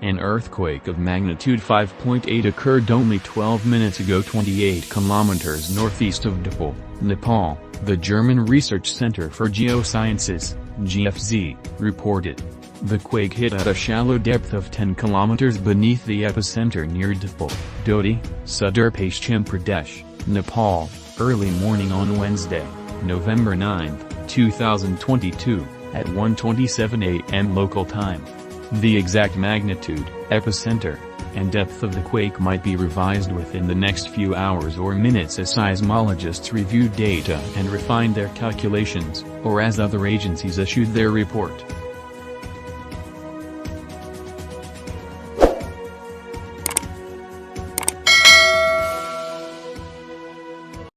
An earthquake of magnitude 5.8 occurred only 12 minutes ago 28 kilometers northeast of Dipayal, Nepal, the German Research Center for Geosciences, GFZ, reported. The quake hit at a shallow depth of 10 kilometers beneath the epicenter near Dipayal, Doti, Sudurpashchim Pradesh, Nepal, early morning on Wednesday, November 9, 2022, at 1:27 a.m. local time. The exact magnitude, epicenter, and depth of the quake might be revised within the next few hours or minutes as seismologists review data and refine their calculations, or as other agencies issued their report.